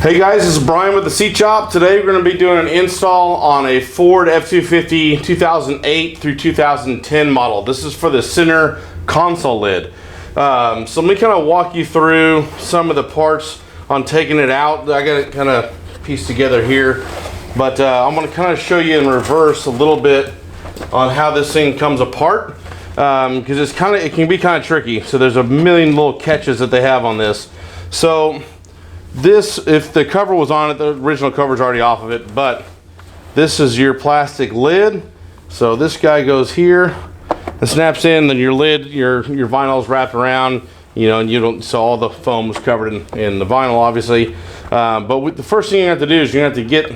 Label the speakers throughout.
Speaker 1: Hey guys, this is Brian with the Seat Shop. Today we're going to be doing an install on a Ford F250 2008 through 2010 model. This is for the center console lid. So let me kind of walk you through some of the parts on taking it out. I got it kind of pieced together here, but I'm going to kind of show you in reverse a little bit on how this thing comes apart, because it can be kind of tricky. So there's a million little catches that they have on this. So this, if the cover was on it, the original cover's already off of it, but this is your plastic lid. So this guy goes here and snaps in, then your lid, your vinyl's wrapped around, you know, and you don't, so all the foam was covered in the vinyl, obviously. But the first thing you have to do is you have to get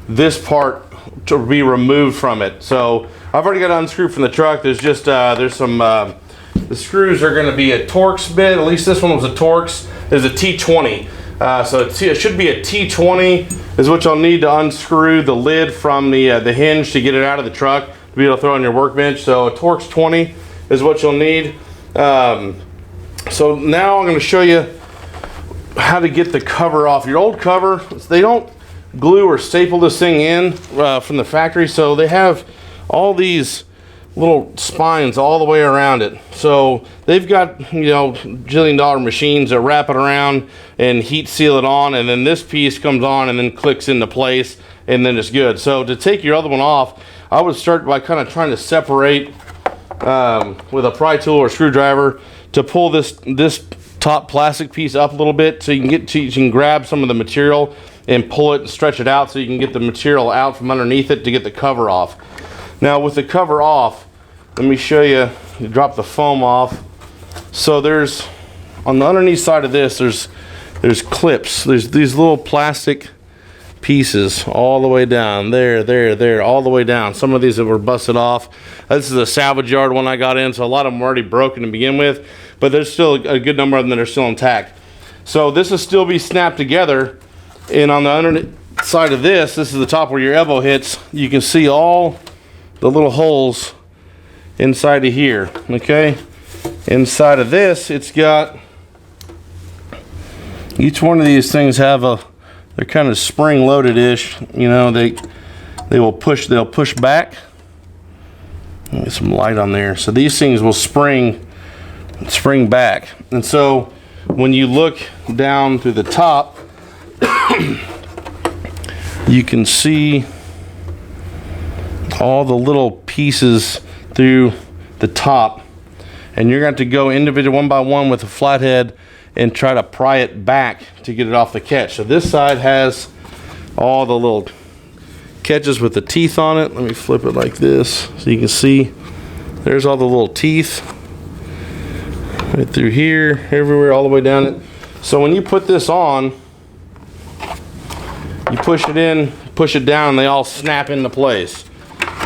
Speaker 1: this part to be removed from it. So I've already got it unscrewed from the truck. There's just, there's some, the screws are gonna be a Torx bit, at least this one was a Torx. There's a T20. So it should be a T20 is what you'll need to unscrew the lid from the hinge to get it out of the truck to be able to throw on your workbench. So a Torx 20 is what you'll need. So now I'm going to show you how to get the cover off. Your old cover, they don't glue or staple this thing in from the factory, so they have all these little spines all the way around it. So they've got, you know, $1 machines that wrap it around and heat seal it on, and then this piece comes on and then clicks into place, and then it's good. So to take your other one off, I would start by kind of trying to separate with a pry tool or screwdriver to pull this top plastic piece up a little bit, so you can grab some of the material and pull it and stretch it out so you can get the material out from underneath it to get the cover off. Now with the cover off, let me show you, drop the foam off. So there's, on the underneath side of this, there's clips. There's these little plastic pieces all the way down, there, all the way down. Some of these that were busted off. This is a salvage yard one I got in, so a lot of them are already broken to begin with, but there's still a good number of them that are still intact. So this will still be snapped together, and on the underneath side of this is the top where your elbow hits. You can see all the little holes inside of here, okay? Inside of this, it's got, each one of these things have they're kind of spring loaded-ish, you know, they'll push back. Get some light on there. So these things will spring back. And so when you look down through the top, you can see all the little pieces through the top, and you're going to have to go individual one by one with a flathead and try to pry it back to get it off the catch. So this side has all the little catches with the teeth on it. Let me flip it like this so you can see there's all the little teeth right through here, everywhere, all the way down it. So when you put this on, you push it in, push it down, and they all snap into place.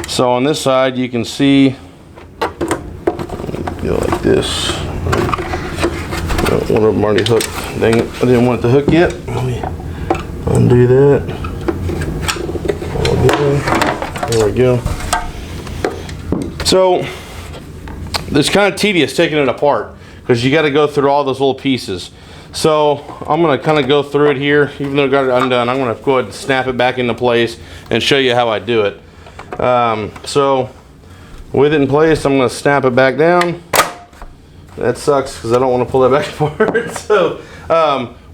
Speaker 1: So on this side, you can see, go like this. One of them already hooked. Dang it, I didn't want it to hook yet. Let me undo that. There we go. So it's kind of tedious taking it apart because you got to go through all those little pieces. So I'm going to kind of go through it here. Even though I got it undone, I'm going to go ahead and snap it back into place and show you how I do it. So with it in place, I'm going to snap it back down. That sucks because I don't want to pull it back apart. So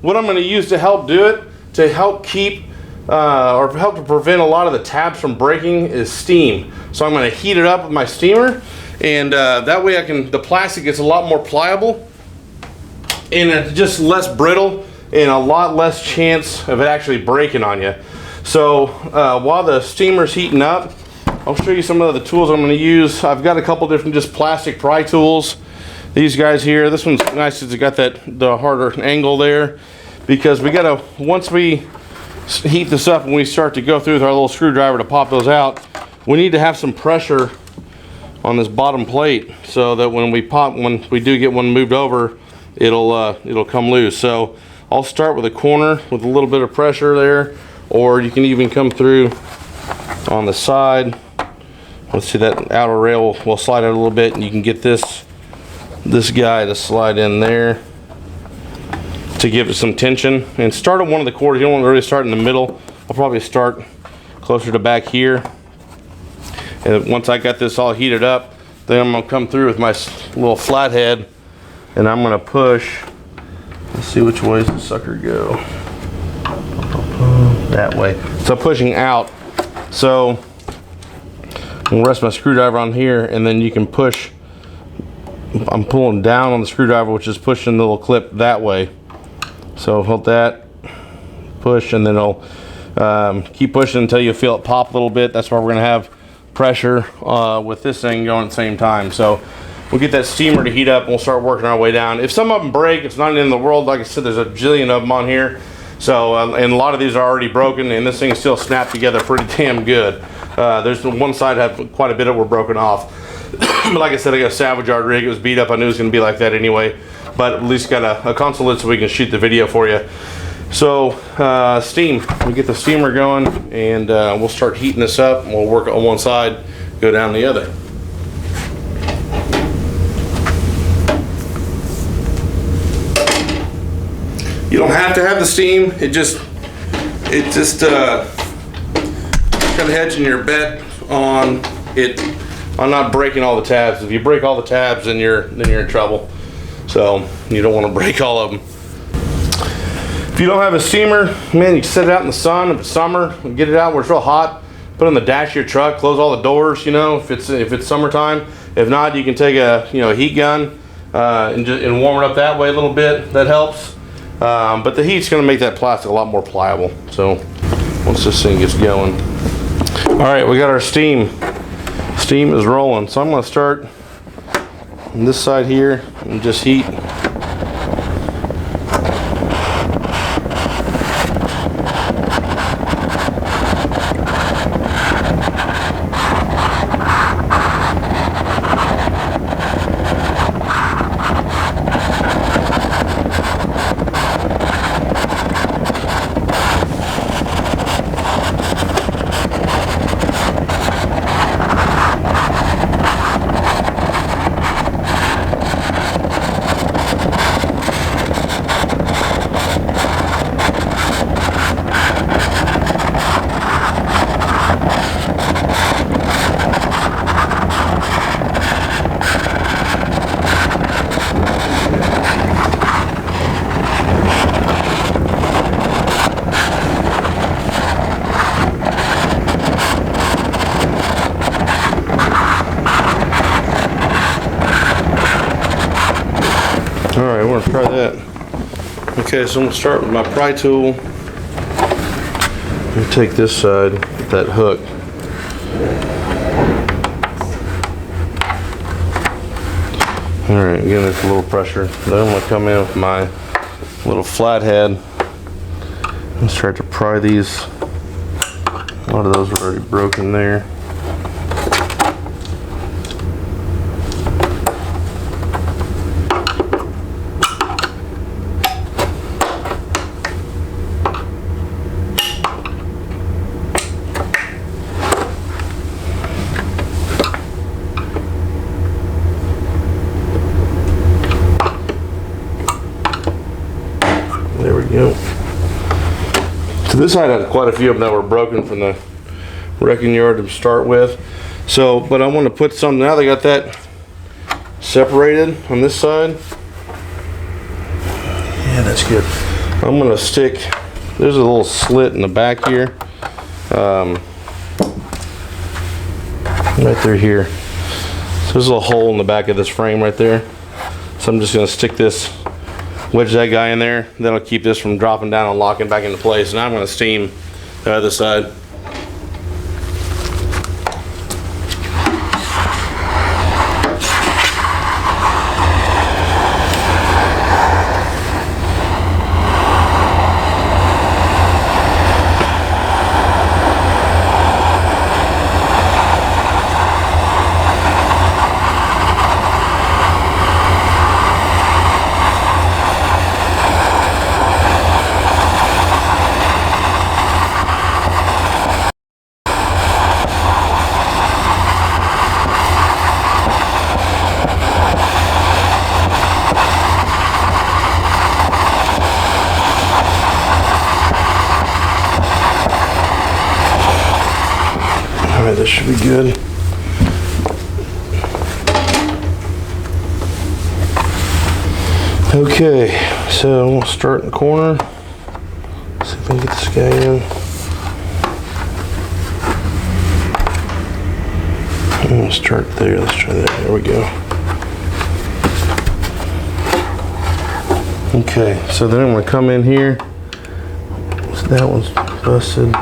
Speaker 1: what I'm going to use to help do it, to help keep or help to prevent a lot of the tabs from breaking, is steam. So I'm going to heat it up with my steamer, and that way the plastic gets a lot more pliable and it's just less brittle and a lot less chance of it actually breaking on you. So while the steamer's heating up, I'll show you some of the tools I'm going to use. I've got a couple different just plastic pry tools. These guys here, this one's nice because it's got the harder angle there, because we gotta, once we heat this up and we start to go through with our little screwdriver to pop those out, we need to have some pressure on this bottom plate so that when we do get one moved over, it'll come loose. So I'll start with a corner with a little bit of pressure there, or you can even come through on the side. Let's see, that outer rail will slide out a little bit, and you can get this guy to slide in there. to give it some tension. And start on one of the cords. You don't want to really start in the middle. I'll probably start closer to back here. And once I got this all heated up, then I'm gonna come through with my little flathead and I'm gonna push. Let's see which way does the sucker go. That way. So pushing out. So I'm gonna rest my screwdriver on here, and then you can push. I'm pulling down on the screwdriver, which is pushing the little clip that way. So hold that, push, and then it'll keep pushing until you feel it pop a little bit. That's why we're gonna have pressure with this thing going at the same time. So we'll get that steamer to heat up and we'll start working our way down. If some of them break, it's not the end of the world. Like I said, there's a jillion of them on here. So, and a lot of these are already broken, and this thing still snapped together pretty damn good. There's one side have quite a bit that were broken off. But like I said, I got a salvage yard rig. It was beat up. I knew it was going to be like that anyway. But at least got a console lid so we can shoot the video for you. So, steam. We get the steamer going, and we'll start heating this up. And we'll work on one side, go down the other. You don't have to have the steam. It just kind of hedging your bet on it on not breaking all the tabs. If you break all the tabs, then you're in trouble. So you don't want to break all of them. If you don't have a steamer, man, you can set it out in the sun. If it's summer, get it out where it's real hot. Put it on the dash of your truck. Close all the doors. You know, if it's summertime. If not, you can take a heat gun and warm it up that way a little bit. That helps. But the heat's going to make that plastic a lot more pliable. So once this thing gets going. All right, we got our steam. Steam is rolling. So I'm going to start on this side here and just heat. Alright, we're gonna try that. Okay, so I'm gonna start with my pry tool. I'm gonna take this side with that hook. Alright, again, there's a little pressure. Then I'm gonna come in with my little flathead and start to pry these. A lot of those are already broken there. There we go. So this side had quite a few of them that were broken from the wrecking yard to start with. So, but I want to put some, now they got that separated on this side. Yeah, that's good. I'm going to stick, there's a little slit in the back here. Right through here. So there's a little hole in the back of this frame right there. So I'm just going to stick this, wedge that guy in there. That'll keep this from dropping down and locking back into place. Now I'm going to steam the other side. Alright, this should be good. Okay, so we'll start in the corner. See if I can get this guy in. We'll start there. Let's try that. There we go. Okay, so then I'm going to come in here. So that one's busted.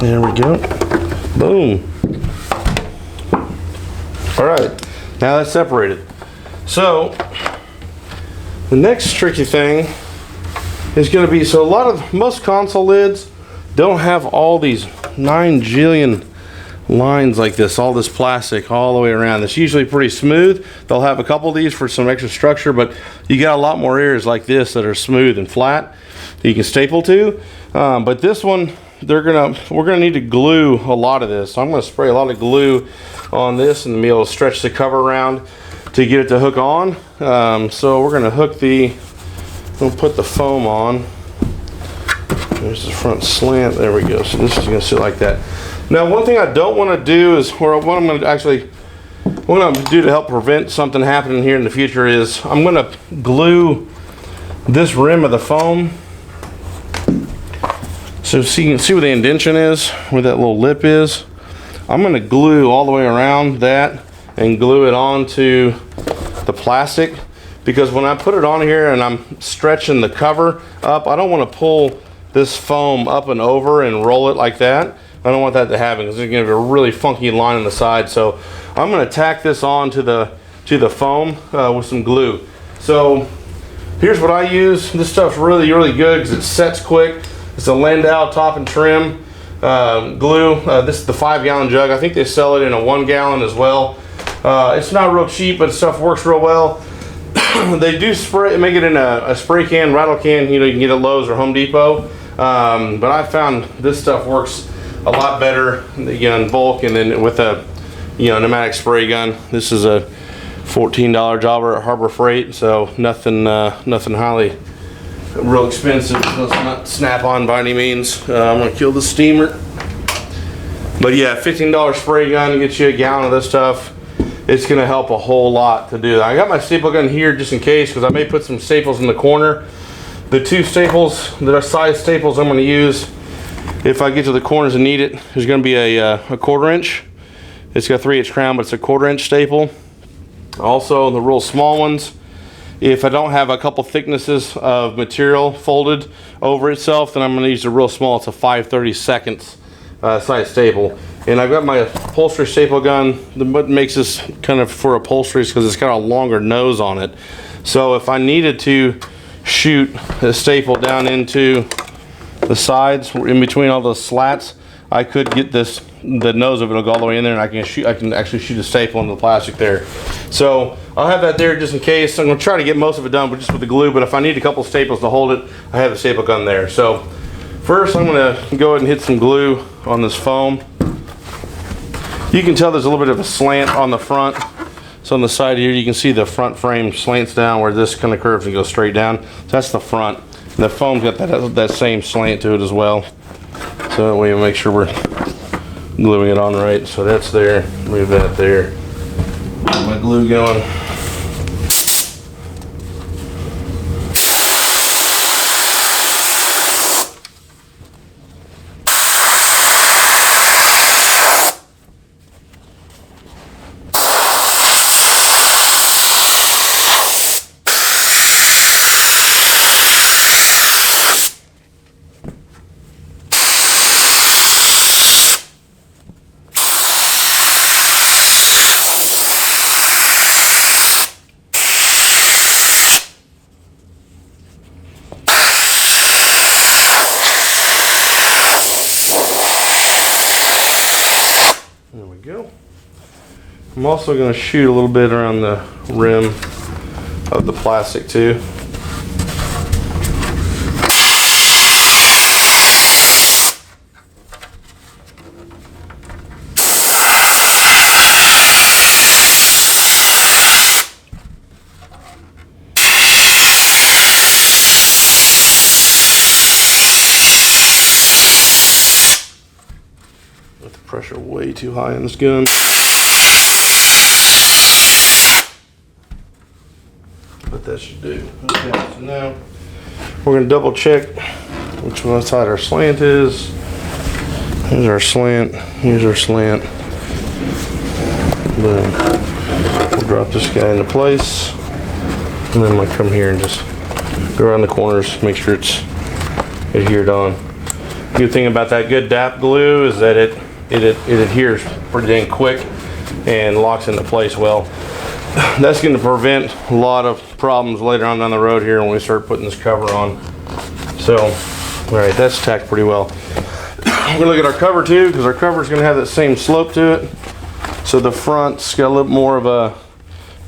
Speaker 1: There we go. Boom. All right, now that's separated. So the next tricky thing is going to be, so most console lids don't have all these 9 jillion lines like this, all this plastic all the way around. It's usually pretty smooth. They'll have a couple of these for some extra structure, but you got a lot more areas like this that are smooth and flat that you can staple to. But this one, we're gonna need to glue a lot of this. So I'm gonna spray a lot of glue on this and be able to stretch the cover around to get it to hook on. So we're gonna we'll put the foam on. There's the front slant. There we go. So this is gonna sit like that. Now, one thing I don't want to do is, what I'm going to do to help prevent something happening here in the future is, I'm going to glue this rim of the foam. So you can see where the indentation is, where that little lip is. I'm going to glue all the way around that and glue it onto the plastic, because when I put it on here and I'm stretching the cover up, I don't want to pull this foam up and over and roll it like that. I don't want that to happen because there's going to be a really funky line on the side. So I'm going to tack this on to the foam with some glue. So here's what I use. This stuff's really, really good because it sets quick. It's a Landau top and trim glue. This is the 5-gallon jug. I think they sell it in a 1 gallon as well. It's not real cheap, but stuff works real well. They do make it in a spray can, rattle can. You know, you can get it at Lowe's or Home Depot. But I found this stuff works a lot better, you know, in bulk, and then with a, you know, pneumatic spray gun. This is a $14 jobber at Harbor Freight, so nothing highly real expensive. So it's not Snap-on by any means. I'm gonna kill the steamer. But yeah, $15 spray gun gets you a gallon of this stuff. It's gonna help a whole lot to do that. I got my staple gun here just in case, because I may put some staples in the corner. The 2 staples that are size staples I'm gonna use if I get to the corners and need it, there's going to be a 1/4 inch. It's got a 3/8 crown, but it's a 1/4 inch staple. Also, the real small ones, if I don't have a couple thicknesses of material folded over itself, then I'm going to use a real small. It's a 5/32 size staple. And I've got my upholstery staple gun. What makes this kind of for upholstery is because it's got a longer nose on it. So if I needed to shoot a staple down into the sides, in between all those slats, I could get the nose of it will go all the way in there, and I can actually shoot a staple into the plastic there. So I'll have that there just in case. I'm going to try to get most of it done just with the glue, but if I need a couple staples to hold it, I have the staple gun there. So first I'm going to go ahead and hit some glue on this foam. You can tell there's a little bit of a slant on the front. So on the side here, you can see the front frame slants down where this kind of curves and goes straight down. So that's the front. The foam's got that same slant to it as well. So that way we make sure we're gluing it on right. So that's there. Leave that there. Get my glue going. go. I'm also going to shoot a little bit around the rim of the plastic too. With the pressure way too high in this gun. What that should do. Okay, so now we're going to double check which one side our slant is. Here's our slant. Here's our slant. Boom. We'll drop this guy into place. And then I'm going to come here and just go around the corners, make sure it's adhered on. Good thing about that good DAP glue is that it adheres pretty dang quick and locks into place well. That's going to prevent a lot of problems later on down the road here when we start putting this cover on. So, all right, that's tacked pretty well. We're going to look at our cover too, because our cover is going to have that same slope to it. So the front's got a little more of a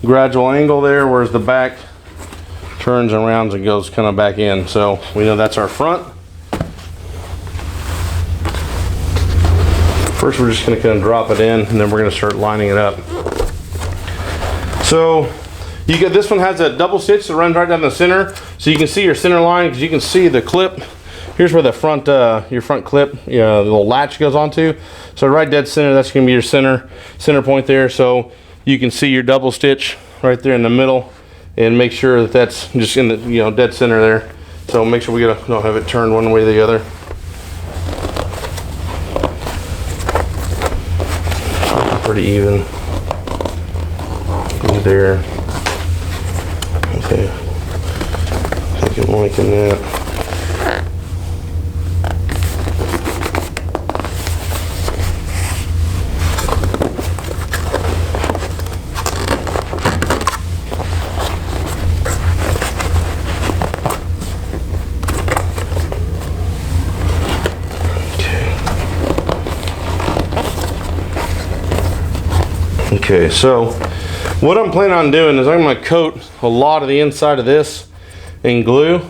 Speaker 1: gradual angle there, whereas the back turns and rounds and goes kind of back in. So we know that's our front. First, we're just going to kind of drop it in, and then we're going to start lining it up. So you get this one has a double stitch that runs right down the center, so you can see your center line because you can see the clip. Here's where the front your front clip, the little latch goes onto. So right dead center, that's going to be your center point there. So you can see your double stitch right there in the middle, and make sure that that's just in the dead center there. So make sure we don't have it turned one way or the other. Pretty even. There. Okay. I think I'm liking that. Okay, so what I'm planning on doing is I'm going to coat a lot of the inside of this in glue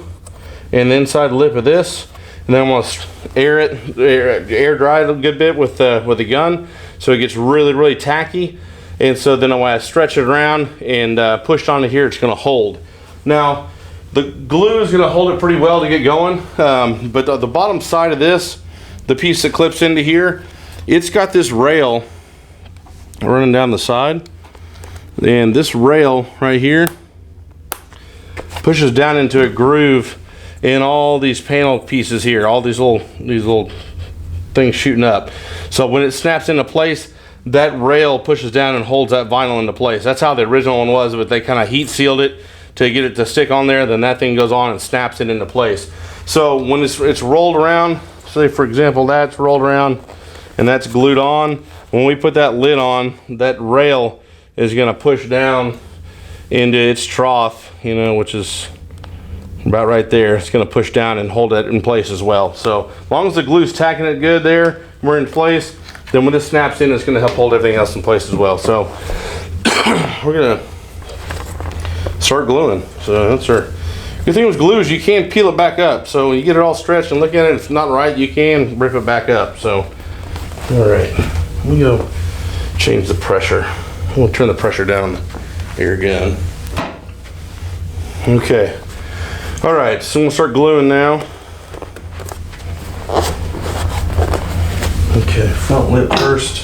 Speaker 1: and the inside lip of this, and then I'm going to air dry it a good bit with the gun so it gets really tacky. And so then when I stretch it around and push it onto here, it's going to hold. Now the glue is going to hold it pretty well to get going, but the bottom side of this, the piece that clips into here, it's got this rail running down the side, and this rail right here pushes down into a groove in all these panel pieces here, all these little things shooting up. So when it snaps into place, that rail pushes down and holds that vinyl into place. That's how the original one was, but they kind of heat sealed it to get it to stick on there. Then that thing goes on and snaps it into place. So when it's rolled around, say for example that's rolled around and that's glued on, when we put that lid on, that rail is going to push down into its trough, which is about right there. It's going to push down and hold that in place as well. So as long as the glue's tacking it good there, we're in place, then when this snaps in, it's going to help hold everything else in place as well. So we're going to start gluing. So that's our good thing with glue is you can peel it back up. So when you get it all stretched and look at it, if it's not right, you can rip it back up. So all right. We go change the pressure. We'll turn the pressure down here again. Okay. All right, so we'll start gluing now. Okay, front lip first.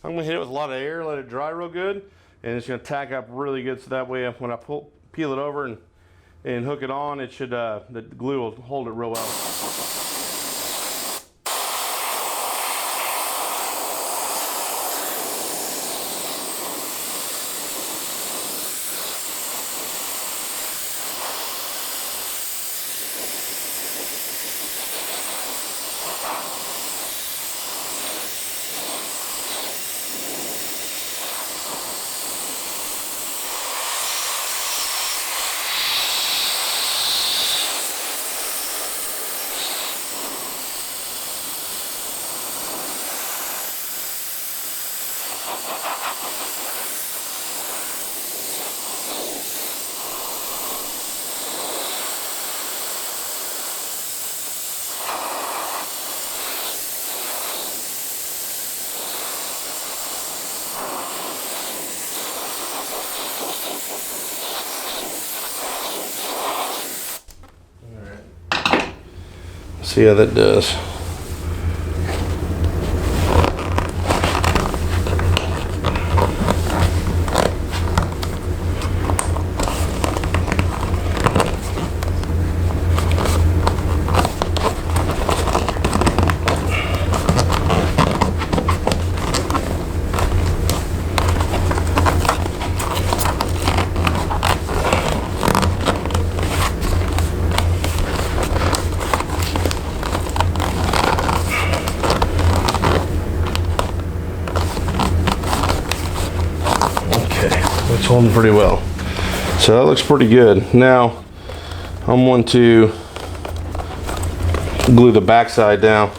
Speaker 1: I'm gonna hit it with a lot of air, let it dry real good, and it's gonna tack up really good. So that way, when I peel it over and hook it on, it should the glue will hold it real well. See how that does. It's holding pretty well. So that looks pretty good. Now I'm going to glue the back side down.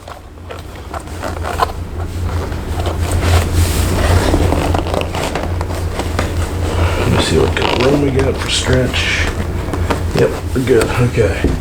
Speaker 1: Let me see what kind of room we got for stretch. Yep, we're good. Okay.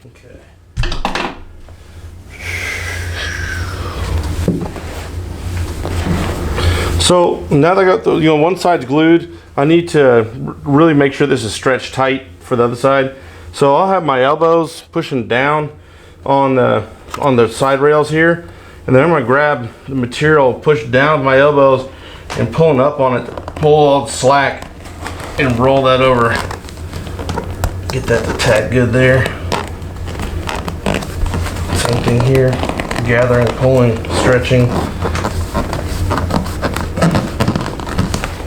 Speaker 1: Okay. So now that I got the, one side's glued, I need to really make sure this is stretched tight for the other side. So I'll have my elbows pushing down on the side rails here, and then I'm gonna grab the material, push down with my elbows, and pulling up on it, pull all the slack, and roll that over. Get that to tack good there. Same thing here, gathering, pulling, stretching.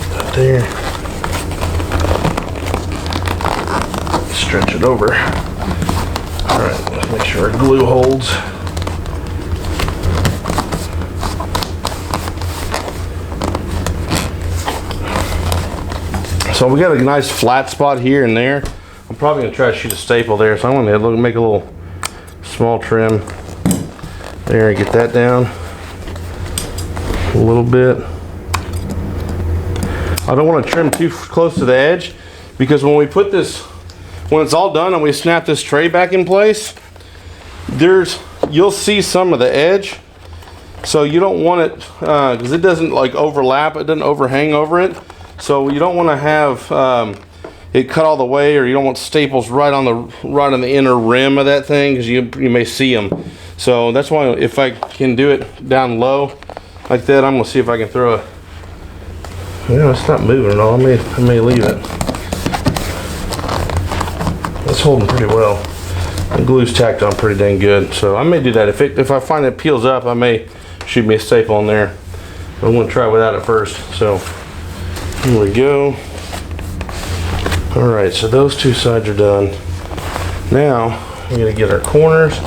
Speaker 1: That there. Stretch it over. All right, let's make sure our glue holds. So we got a nice flat spot here and there. I'm probably gonna try to shoot a staple there, so I'm gonna make a little small trim there and get that down a little bit. I don't want to trim too close to the edge, because when we put this, when it's all done and we snap this tray back in place, you'll see some of the edge. So you don't want it, because it doesn't like overlap, it doesn't overhang over it. So you don't want to have it cut all the way, or you don't want staples right on the inner rim of that thing, because you may see them. So that's why if I can do it down low like that, I'm gonna see if I can throw a. It's not moving at all. I may leave it. It's holding pretty well. The glue's tacked on pretty dang good, so I may do that. If I find it peels up, I may shoot me a staple in there. I'm gonna try without it first. So here we go. All right, so those two sides are done. Now we're gonna get our corners.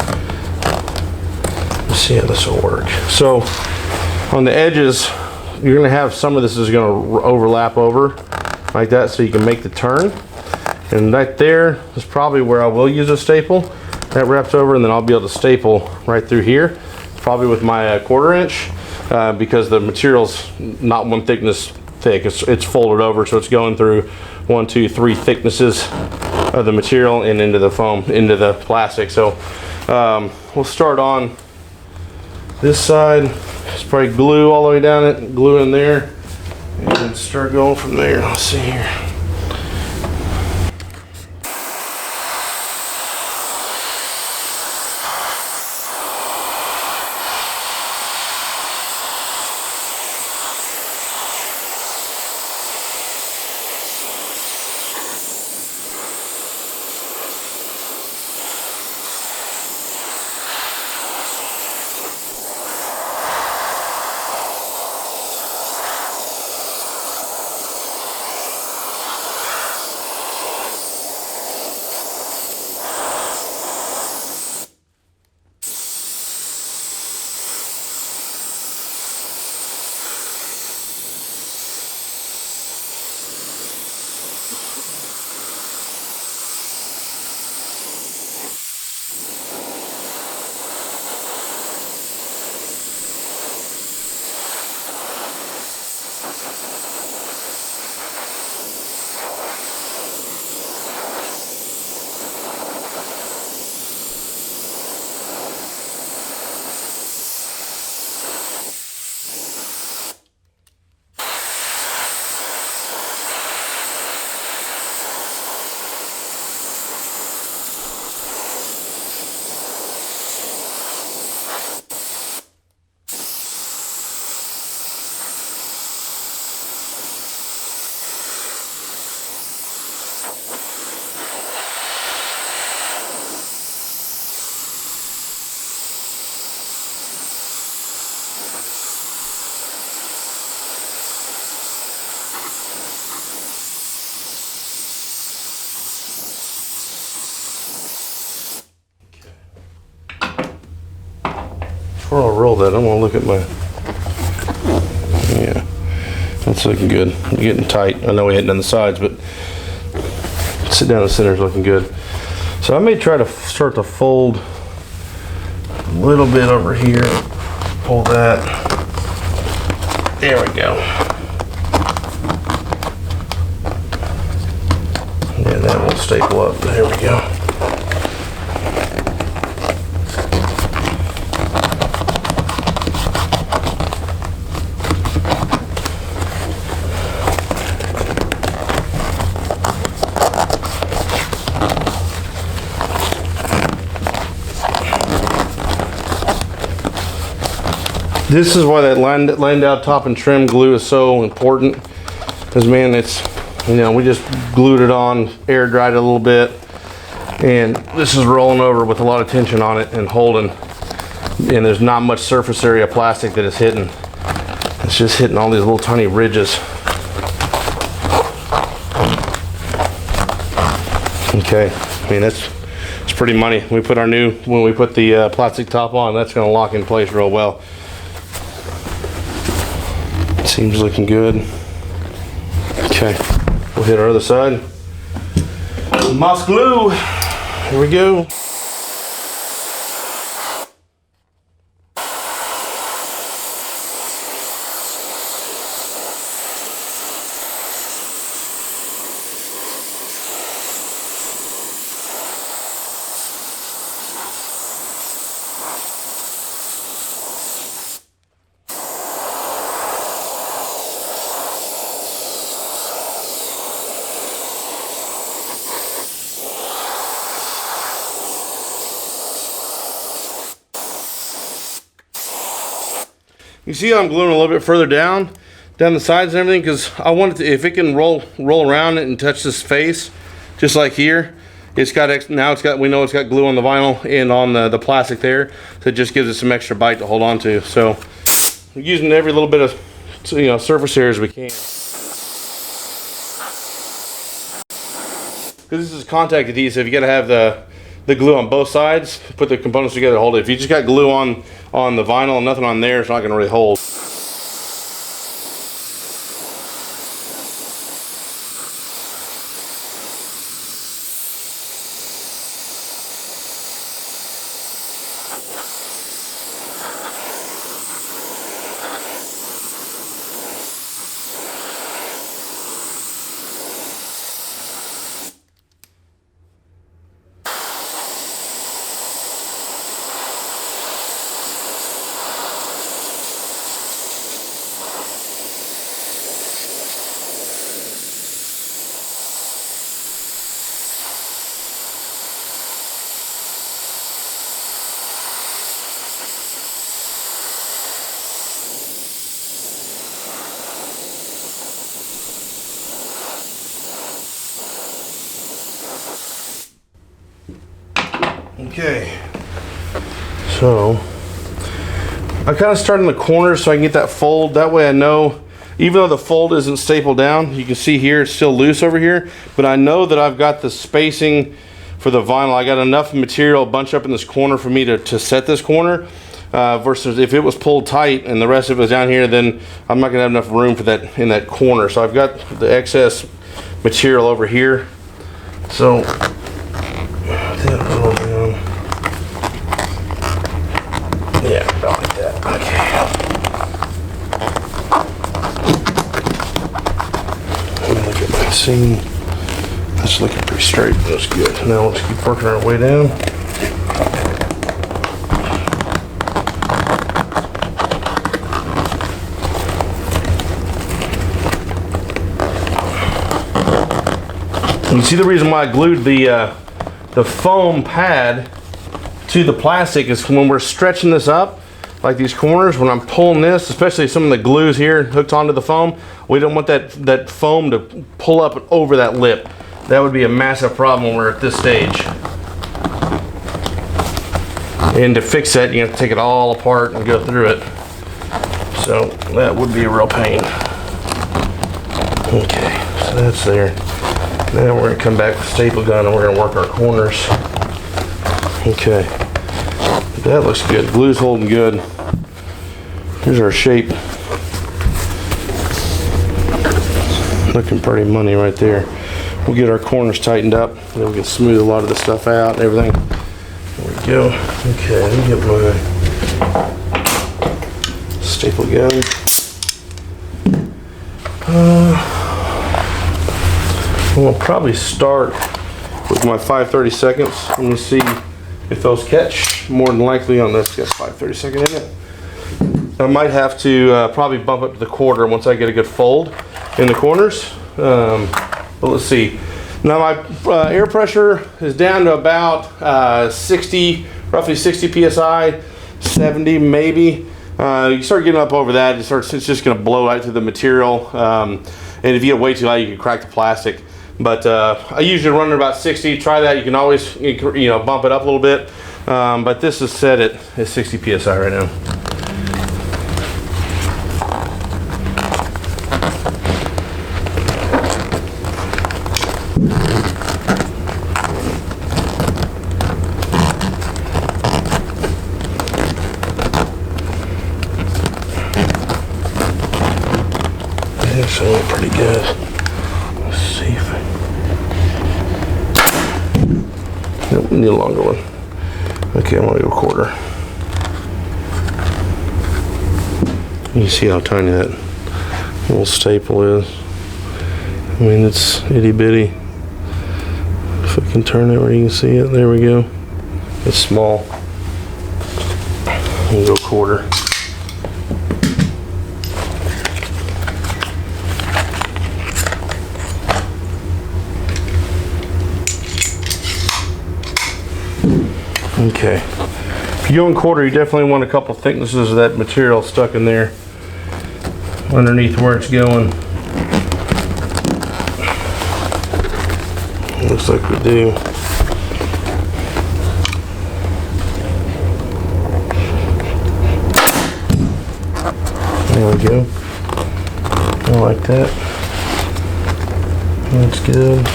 Speaker 1: Let's see how this will work. So on the edges, you're gonna have some of this is gonna overlap over like that, so you can make the turn. And right there is probably where I will use a staple. That wraps over, and then I'll be able to staple right through here, probably with my 1/4 inch, because the material's not one thickness thick. It's folded over, so it's going through 1, 2, 3 thicknesses of the material and into the foam, into the plastic. So we'll start on this side. Spray glue all the way down it, glue in there, and start going from there. Let's see here. before I roll that, I'm gonna look at my, yeah, that's looking good. Getting tight. I know we hadn't done the sides, but sit down the center is looking good. So I may try to start to fold a little bit over here. Pull that. There we go. Yeah, that will staple up. There we go. This is why that lined out top and trim glue is so important, because man, it's, you know, we just glued it on, air dried it a little bit, and this is rolling over with a lot of tension on it and holding, and there's not much surface area of plastic that it's hitting. It's just hitting all these little tiny ridges. Okay, I mean, it's pretty money. We put when we put the plastic top on, that's going to lock in place real well. Seems looking good. Okay, we'll hit our other side. Moss glue. Here we go. You see I'm gluing a little bit further down the sides and everything, because I want it to, if it can roll around it and touch this face, just like here, it's got, we know it's got glue on the vinyl and on the plastic there, so it just gives it some extra bite to hold on to. So we're using every little bit of, you know, surface area as we can. Because this is contact adhesive, you got to have the glue on both sides, put the components together to hold it. If you just got glue on the vinyl and nothing on there, it's not going to really hold. Okay, so I kind of start in the corners so I can get that fold. That way I know, even though the fold isn't stapled down, you can see here it's still loose over here, but I know that I've got the spacing for the vinyl. I got enough material bunched up in this corner for me to set this corner, versus if it was pulled tight and the rest of it was down here, then I'm not gonna have enough room for that in that corner. So I've got the excess material over here. So yeah, about like that. Okay. Let me look at my seam. That's looking pretty straight. That's good. Now let's keep working our way down. You see the reason why I glued the foam pad to the plastic is when we're stretching this up, like these corners, when I'm pulling this, especially some of the glues here hooked onto the foam, we don't want that foam to pull up over that lip. That would be a massive problem when we're at this stage. And to fix that, you have to take it all apart and go through it. So that would be a real pain. Okay, so that's there. Now we're gonna come back with a staple gun and we're gonna work our corners. Okay, that looks good. Glue's holding good. Here's our shape. Looking pretty money right there. We'll get our corners tightened up, and then we can smooth a lot of the stuff out and everything. There we go. Okay, let me get my staple gun. We'll probably start with my 5/32. Let me see if those catch. More than likely on this, got 5/32 in it. I might have to probably bump up to the quarter once I get a good fold in the corners. But let's see. Now my air pressure is down to about 60, roughly 60 psi, 70 maybe. You start getting up over that, it's just going to blow out through the material. And if you get way too loud, you can crack the plastic. But I usually run at about 60. Try that. You can always bump it up a little bit. But this is set at 60 psi right now. It's only pretty good. Let's see if nope, need a longer one. Okay, I'm gonna go quarter. You see how tiny that little staple is. I mean, it's itty bitty. If I can turn it where you can see it, there we go. It's small. We'll go quarter. Okay, if you go in quarter, you definitely want a couple thicknesses of that material stuck in there underneath where it's going. Looks like we do. There we go. I like that. That's good.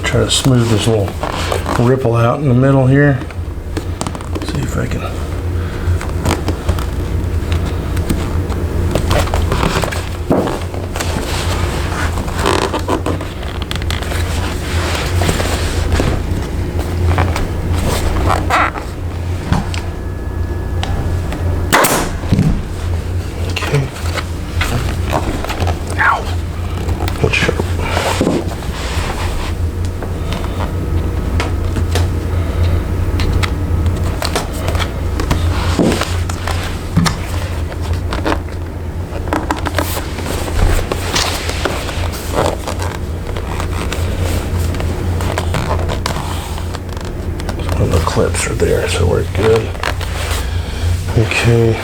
Speaker 1: Try to smooth this little ripple out in the middle here. See if I can. Okay. Ow. What's sharp? The clips are there, so we're good. Okay.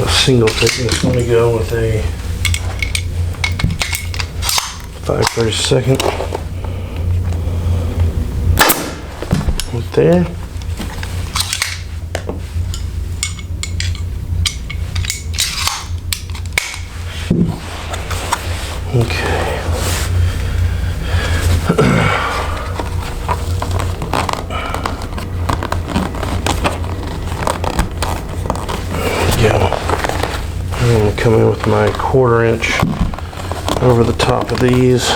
Speaker 1: Single thickness. Let me go with a 5/32 right there. Okay. There we go. I'm going to come in with my 1/4 inch over the top of these.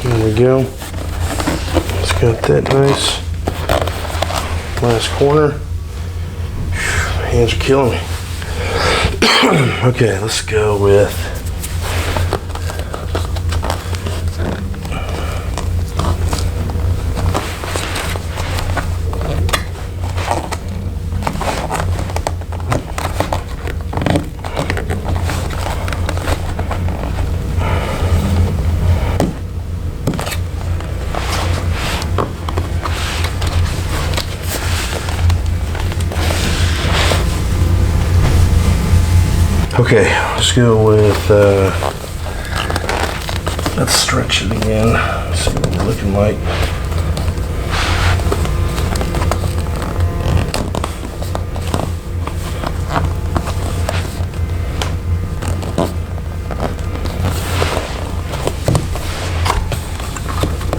Speaker 1: There we go. It's got that nice Last corner. My hands are killing me. Okay, let's go with okay, let's go with, let's stretch it again, see what we're looking like.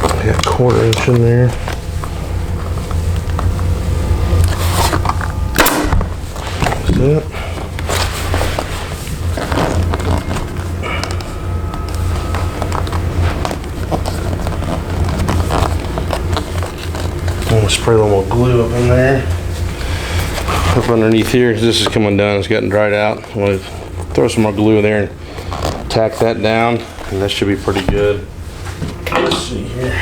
Speaker 1: I got 1/4 inch in there. That's it. I'm gonna spray a little more glue up in there. Up underneath here, because this is coming down, it's gotten dried out. I'm gonna throw some more glue in there and tack that down, and that should be pretty good. Let's see here.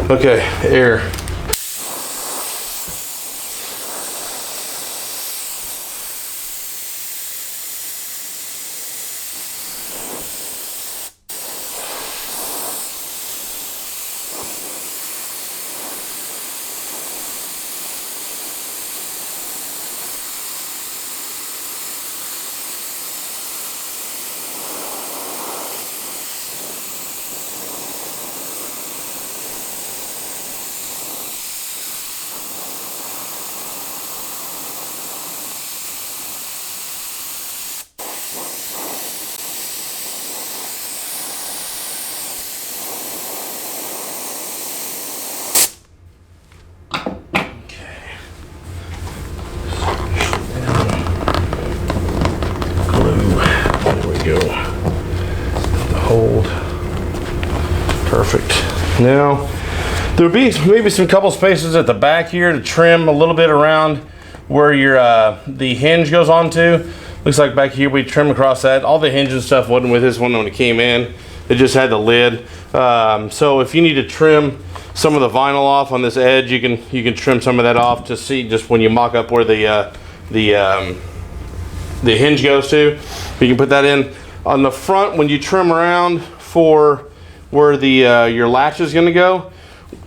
Speaker 1: Okay, air. Hold. Perfect. Now, there'll be maybe some couple spaces at the back here to trim a little bit around where your the hinge goes onto. Looks like back here we trimmed across that. All the hinge and stuff wasn't with this one when it came in. It just had the lid. So if you need to trim some of the vinyl off on this edge, you can trim some of that off to see just when you mock up where the hinge goes to. You can put that in. On the front, when you trim around for where the your latch is going to go,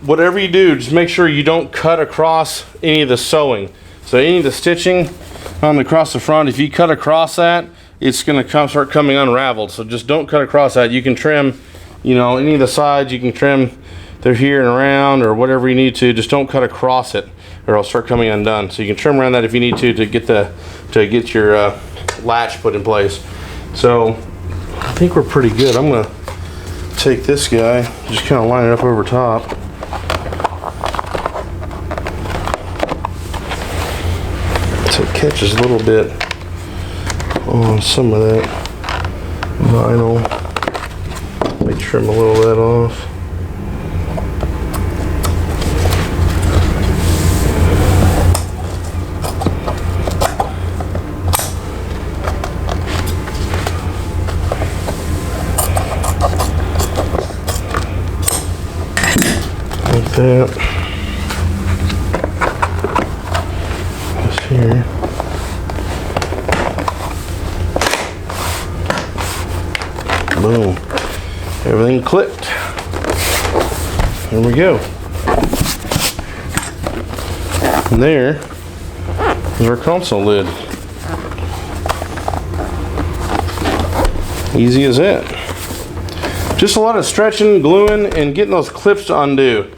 Speaker 1: whatever you do, just make sure you don't cut across any of the sewing. So any of the stitching across the front, if you cut across that, it's going to start coming unraveled. So just don't cut across that. You can trim, you know, any of the sides. You can trim through here and around or whatever you need to. Just don't cut across it, or it'll start coming undone. So you can trim around that if you need to get your latch put in place. So I think we're pretty good. I'm gonna take this guy, just kind of line it up over top. So it catches a little bit on some of that vinyl. Let me trim a little of that off. That this here. Boom. Everything clicked. There we go. And there is our console lid. Easy as that. Just a lot of stretching, gluing, and getting those clips to undo.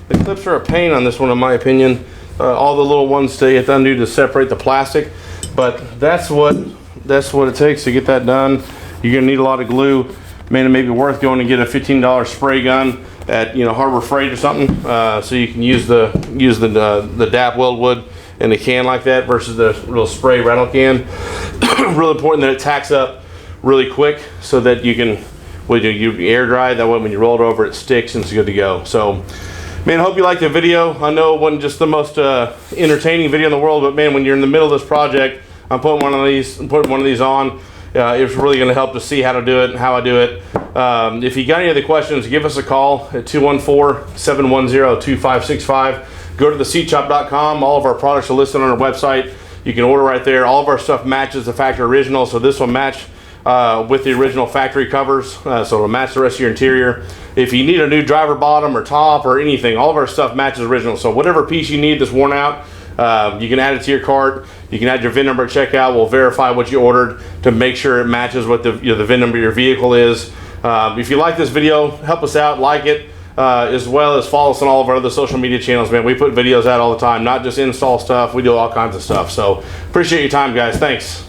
Speaker 1: The clips are a pain on this one, in my opinion. All the little ones stay at the undo to separate the plastic, but that's what it takes to get that done. You're gonna need a lot of glue. man, it may be worth going and get a $15 spray gun at, you know, Harbor Freight or something, so you can use the DAP weldwood in a can like that versus the little spray rattle can. Really important that it tacks up really quick so that you can, when you air dry, that way when you roll it over it sticks and it's good to go. So man, I hope you liked the video. I know it wasn't just the most entertaining video in the world, but man, when you're in the middle of this project, I'm putting one of these on. It's really going to help to see how to do it and how I do it. If you got any other questions, give us a call at 214-710-2565. Go to theseatshop.com. All of our products are listed on our website. You can order right there. All of our stuff matches the factory original, so this will match with the original factory covers, so it'll match the rest of your interior. If you need a new driver bottom or top or anything, all of our stuff matches original. So whatever piece you need that's worn out, you can add it to your cart. You can add your VIN number at checkout. We'll verify what you ordered to make sure it matches what the VIN number of your vehicle is. If you like this video, help us out, like it, as well as follow us on all of our other social media channels, man. We put videos out all the time, not just install stuff. We do all kinds of stuff. So appreciate your time, guys. Thanks.